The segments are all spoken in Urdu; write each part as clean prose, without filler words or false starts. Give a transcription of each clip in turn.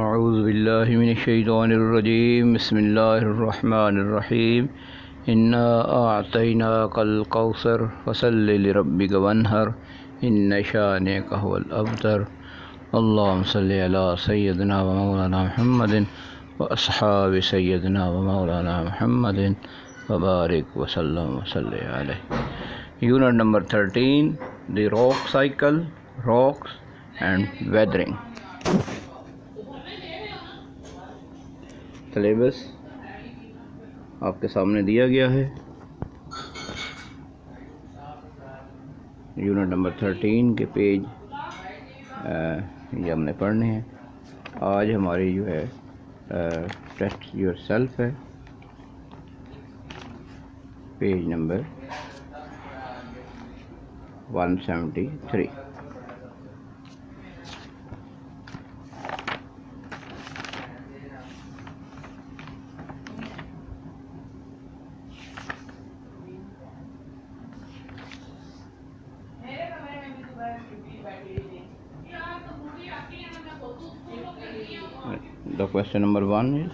اعوذ باللہ من الشیطان الرجیم بسم اللہ الرحمن الرحیم انا اعطیناک الکوثر فصل لربک وانحر ان شانک هو الابتر اللہم صلی علی سیدنا و مولانا محمد و اصحاب سیدنا و مولانا محمد وبارک وسلم وصلی علیہ. Unit number 13, the rock cycle, rocks and weathering. Syllabus آپ کے سامنے دیا گیا ہے. یونٹ نمبر 13 کے پیج یہ ہم نے پڑھنے ہیں. آج ہماری جو ہے ٹیسٹ یور سیلف ہے، page number 173. The question number 1 is,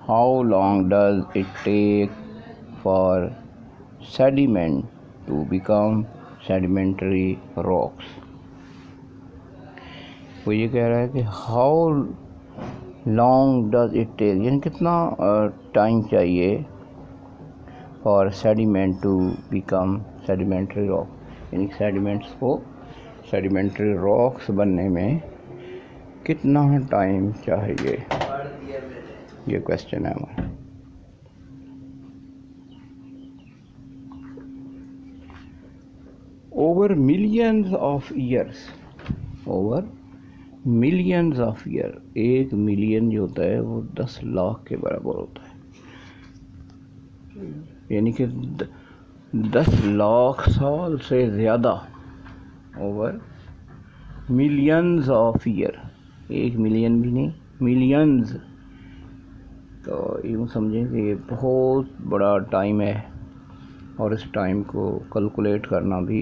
how long does it take for sediment to become sedimentary rocks? وہ یہ کہہ رہا ہے کہ how long does it take، یعنی کتنا ٹائم چاہیے for sediment to become sedimentary rock، یعنی sediments کو sedimentary rocks بننے میں کتنا ٹائم چاہیے، یہ کوشچن ہے ہمارا. over millions of years، ایک ملین جو ہوتا ہے وہ 10 لاکھ کے برابر ہوتا ہے، یعنی کہ 10 لاکھ سال سے زیادہ. over millions of year، ایک ملین بھی نہیں، ملینز. تو یوں سمجھیں کہ یہ بہت بڑا ٹائم ہے اور اس ٹائم کو کیلکولیٹ کرنا بھی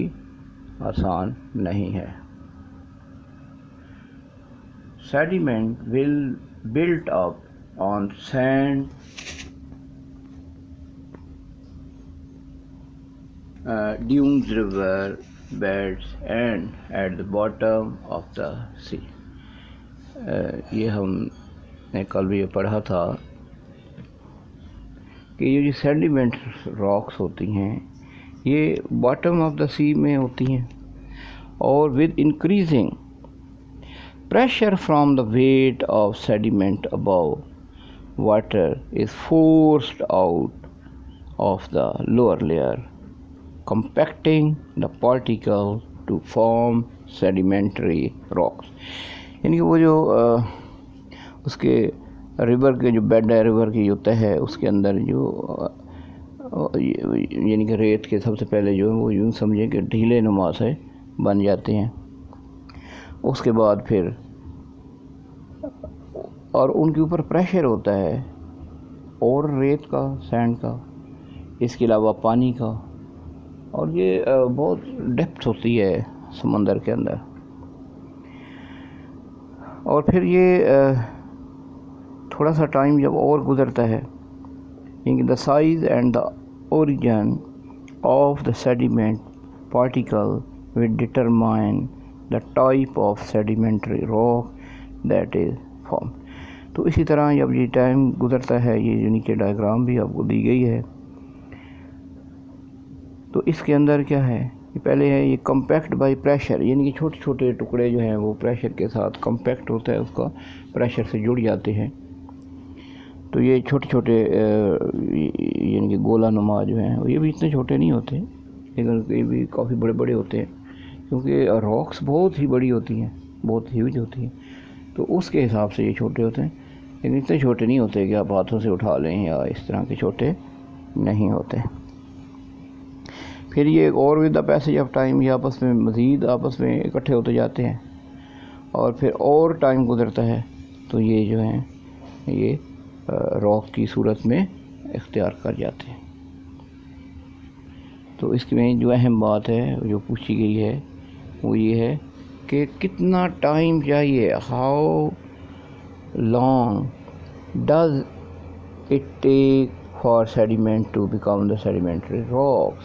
آسان نہیں ہے. sediment will built up on sand, dunes, river beds and at the bottom of the sea. یہ ہم نے کل بھی یہ پڑھا تھا کہ یہ جو سیڈیمنٹ راکس ہوتی ہیں یہ باٹم آف دا سی میں ہوتی ہیں، اور with increasing pressure from the weight of sediment above water is forced out of the lower layer compacting the particle to form sedimentary rocks. یعنی کہ وہ جو اس کے ریور کے جو بیڈ ہے، ریور کی جو تہ ہے، اس کے اندر جو یعنی کہ ریت کے سب سے پہلے جو ہے وہ یوں سمجھیں کہ ڈھیلے نما سے بن جاتے ہیں. اس کے بعد پھر اور ان کے اوپر پریشر ہوتا ہے، اور ریت کا، سینڈ کا، اس کے علاوہ پانی کا، اور یہ بہت ڈیپتھ ہوتی ہے سمندر کے اندر. اور پھر یہ تھوڑا سا ٹائم جب اور گزرتا ہے، یعنی the size and the origin of the sediment particle will determine the type of sedimentary rock that is form. تو اسی طرح جب یہ ٹائم گزرتا ہے، یہ نیچے ڈائیگرام بھی آپ کو دی گئی ہے، تو اس کے اندر کیا ہے، یہ پہلے ہے یہ کمپیکٹ بائی پریشر، یعنی کہ چھوٹے چھوٹے ٹکڑے جو ہیں وہ پریشر کے ساتھ کمپیکٹ ہوتا ہے، اس کا پریشر سے جڑ جاتے ہیں. تو یہ چھوٹے چھوٹے یعنی کہ گولا نما جو ہیں یہ بھی اتنے چھوٹے نہیں ہوتے، لیکن یہ بھی کافی بڑے بڑے ہوتے ہیں، کیونکہ راکس بہت ہی بڑی ہوتی ہیں، بہت ہیوج ہوتی ہیں، تو اس کے حساب سے یہ چھوٹے ہوتے ہیں، لیکن اتنے چھوٹے نہیں ہوتے کہ آپ ہاتھوں سے اٹھا لیں، یا اس طرح کے چھوٹے نہیں ہوتے. پھر یہ اور with the passage of time یہ آپس میں مزید آپس میں اکٹھے ہوتے جاتے ہیں، اور پھر اور ٹائم گزرتا ہے تو یہ جو ہیں یہ راک کی صورت میں اختیار کر جاتے ہیں. تو اس میں جو اہم بات ہے جو پوچھی گئی ہے وہ یہ ہے کہ کتنا ٹائم چاہیے، how long does it take for sediment to become the sedimentary rocks?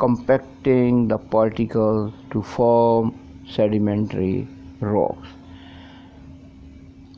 compacting the particles to form sedimentary rocks.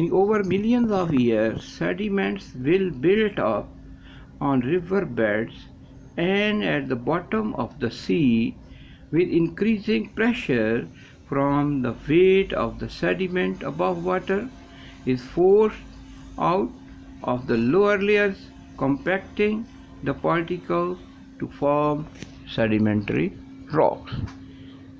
In over millions of years, sediments will build up on river beds and at the bottom of the sea with increasing pressure from the weight of the sediment above water is forced out of the lower layers, compacting the particles to form sedimentary rocks.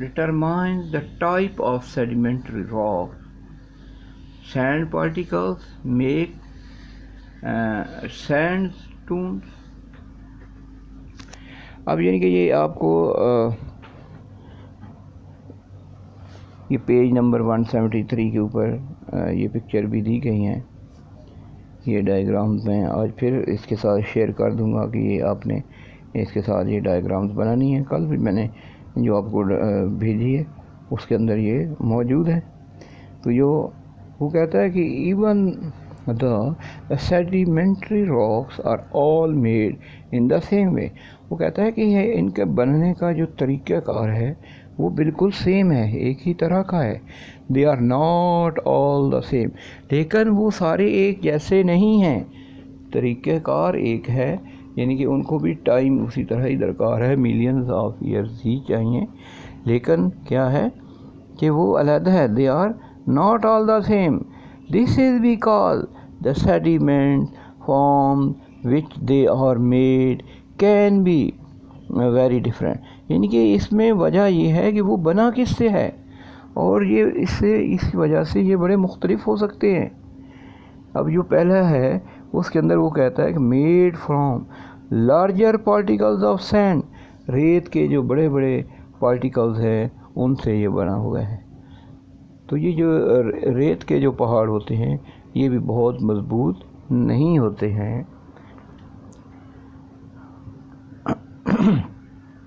determines the type of sedimentary rock. sand particles make sand dunes. اب یعنی کہ یہ آپ کو یہ پیج نمبر 173 کے اوپر یہ پکچر بھی دی گئی ہیں، یہ ڈائیگرامز میں آج پھر اس کے ساتھ شیئر کر دوں گا کہ یہ آپ نے اس کے ساتھ یہ ڈائیگرامز بنانی ہیں. کل بھی میں نے جو آپ کو بھیجی ہے اس کے اندر یہ موجود ہے. تو وہ کہتا ہے کہ even the sedimentary rocks are all made in the same way. وہ کہتا ہے کہ یہ ان کے بننے کا جو طریقہ کار ہے وہ بالکل سیم ہے، ایک ہی طرح کا ہے. they are not all the same. لیکن وہ سارے ایک جیسے نہیں ہیں، طریقہ کار ایک ہے، یعنی کہ ان کو بھی ٹائم اسی طرح ہی درکار ہے، ملینز آف ایئرز ہی چاہیے، لیکن کیا ہے کہ وہ علیحدہ ہے. they are not all the same. This is because the sediment from which they are made can be very different. یعنی کہ اس میں وجہ یہ ہے کہ وہ بنا کس سے ہے، اور یہ اس وجہ سے یہ بڑے مختلف ہو سکتے ہیں. اب جو پہلا ہے اس کے اندر وہ کہتا ہے کہ made from larger particles of sand. ریت کے جو بڑے بڑے پارٹیکلز ہیں ان سے یہ بنا ہوا ہے. تو یہ جو ریت کے جو پہاڑ ہوتے ہیں یہ بھی بہت مضبوط نہیں ہوتے ہیں.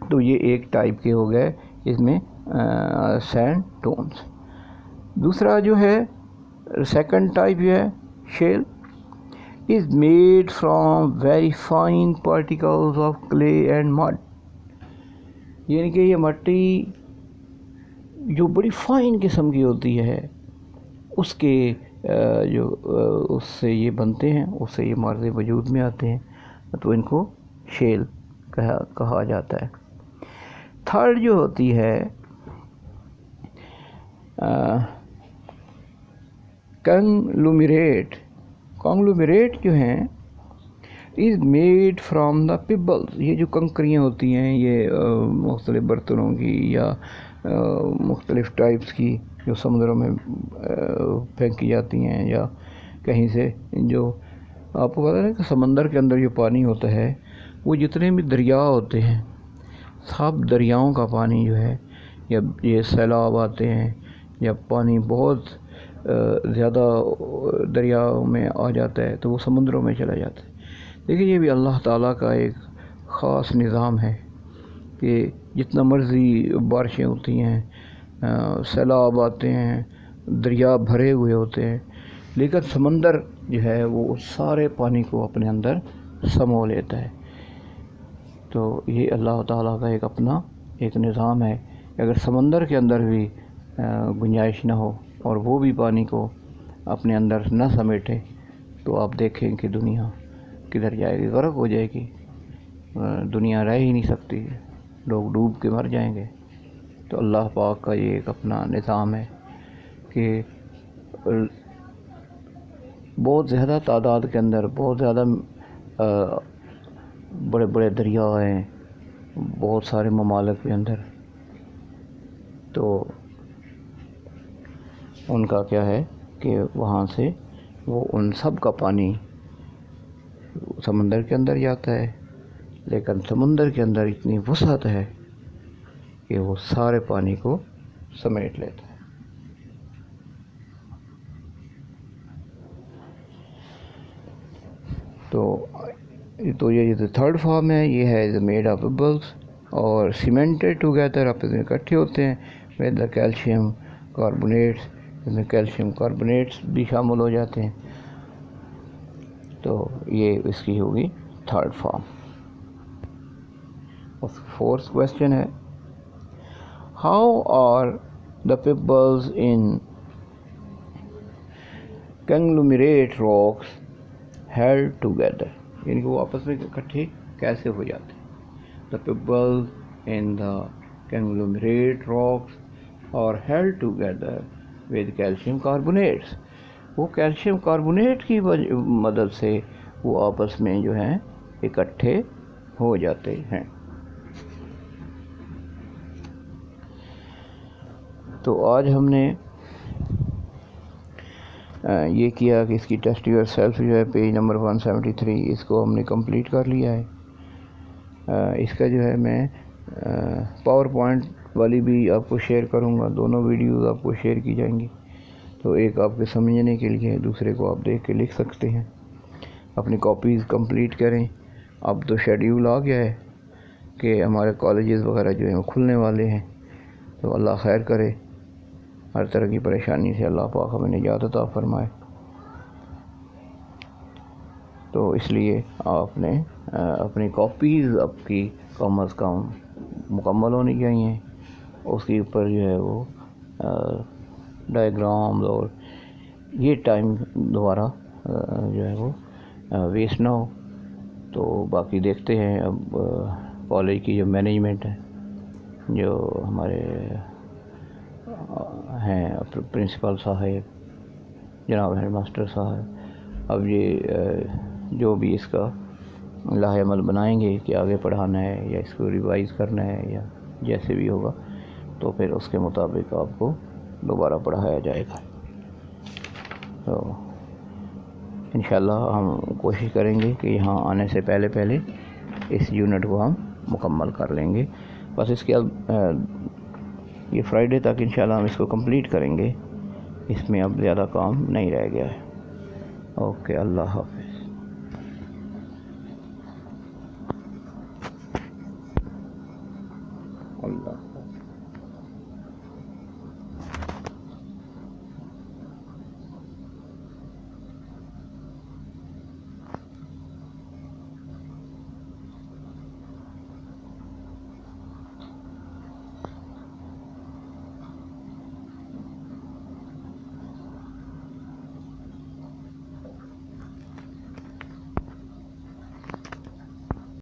تو یہ ایک ٹائپ کے ہو گئے اس میں سینڈ ٹونز. دوسرا جو ہے سیکنڈ ٹائپ جو ہے shell is made from very fine particles of clay and mud. یعنی کہ یہ مٹی جو بڑی فائن قسم کی ہوتی ہے اس کے جو اس سے یہ بنتے ہیں، اس سے یہ مارے وجود میں آتے ہیں، تو ان کو شیل کہا جاتا ہے. تھرڈ جو ہوتی ہے کنگلومیریٹ. کنگلومیریٹ جو ہیں is made from the payables. یہ جو کنکریاں ہوتی ہیں یہ مختلف برتنوں کی یا مختلف ٹائپس کی جو سمندروں میں پھینکی جاتی ہیں یا کہیں سے، جو آپ کو پتہ ہے کہ سمندر کے اندر جو پانی ہوتا ہے وہ جتنے بھی دریا ہوتے ہیں سب دریاؤں کا پانی جو ہے، یا یہ سیلاب آتے ہیں یا پانی بہت زیادہ دریاؤں میں آ جاتا ہے تو وہ سمندروں میں چلا جاتا ہے. لیکن یہ بھی اللہ تعالیٰ کا ایک خاص نظام ہے کہ جتنا مرضی بارشیں ہوتی ہیں، سیلاب آتے ہیں، دریا بھرے ہوئے ہوتے ہیں، لیکن سمندر جو ہے وہ سارے پانی کو اپنے اندر سمو لیتا ہے. تو یہ اللہ تعالیٰ کا ایک اپنا ایک نظام ہے کہ اگر سمندر کے اندر بھی گنجائش نہ ہو اور وہ بھی پانی کو اپنے اندر نہ سمیٹے تو آپ دیکھیں کہ دنیا کدھر جائے گی، غرق ہو جائے گی، دنیا رہ ہی نہیں سکتی، لوگ ڈوب کے مر جائیں گے. تو اللہ پاک کا یہ ایک اپنا نظام ہے کہ بہت زیادہ تعداد کے اندر بہت زیادہ بڑے بڑے دریا ہیں بہت سارے ممالک کے اندر، تو ان کا کیا ہے کہ وہاں سے وہ ان سب کا پانی سمندر کے اندر جاتا ہے، لیکن سمندر کے اندر اتنی وسعت ہے کہ وہ سارے پانی کو سمیٹ لیتا ہے. تو یہ جو تھرڈ فارم ہے یہ ہے میڈ آف پیبلز اور سیمنٹڈ ٹوگیدر، آپ میں اکٹھے ہوتے ہیں ود دا کیلشیم کاربونیٹس، اس میں کیلشیم کاربونیٹس بھی شامل ہو جاتے ہیں. تو یہ اس کی ہوگی تھرڈ فارم. فورتھ کویسچن ہے how are the pebbles in conglomerate rocks held together. یعنی کہ وہ آپس میں اکٹھے کیسے ہو جاتے ہیں. The pebbles in the conglomerate rocks are held together with calcium carbonates. وہ کیلشیم کاربونیٹ کی مدد سے وہ آپس میں جو ہیں اکٹھے ہو جاتے ہیں. تو آج ہم نے یہ کیا کہ اس کی ٹیسٹ یور سیلف جو ہے پیج نمبر 173 اس کو ہم نے کمپلیٹ کر لیا ہے. اس کا جو ہے میں پاور پوائنٹ والی بھی آپ کو شیئر کروں گا. دونوں ویڈیوز آپ کو شیئر کی جائیں گی، تو ایک آپ کے سمجھنے کے لیے، دوسرے کو آپ دیکھ کے لکھ سکتے ہیں. اپنی کاپیز کمپلیٹ کریں. اب تو شیڈیول آ گیا ہے کہ ہمارے کالجز وغیرہ جو ہیں وہ کھلنے والے ہیں، تو اللہ خیر کرے. ہر طرح کی پریشانی سے اللہ پاک ہمیں نجات عطا فرمائے. تو اس لیے آپ نے اپنی کاپیز آپ کی کم از کم مکمل ہونی چاہیے. اس کے اوپر جو ہے وہ ڈائیگرامز اور یہ ٹائم دوبارہ جو ہے وہ ویسٹ نہ ہو. تو باقی دیکھتے ہیں اب کالج کی جو مینجمنٹ ہے، جو ہمارے ہیں پرنسپل صاحب، جناب ہیڈ ماسٹر صاحب، اب یہ جو بھی اس کا لاہ عمل بنائیں گے کہ آگے پڑھانا ہے یا اس کو ریوائز کرنا ہے یا جیسے بھی ہوگا، تو پھر اس کے مطابق آپ کو دوبارہ پڑھایا جائے گا. تو انشاءاللہ ہم کوشش کریں گے کہ یہاں آنے سے پہلے اس یونٹ کو ہم مکمل کر لیں گے. بس اس کے یہ فرائیڈے تک انشاءاللہ ہم اس کو کمپلیٹ کریں گے. اس میں اب زیادہ کام نہیں رہ گیا ہے. اوکے، اللہ حافظ.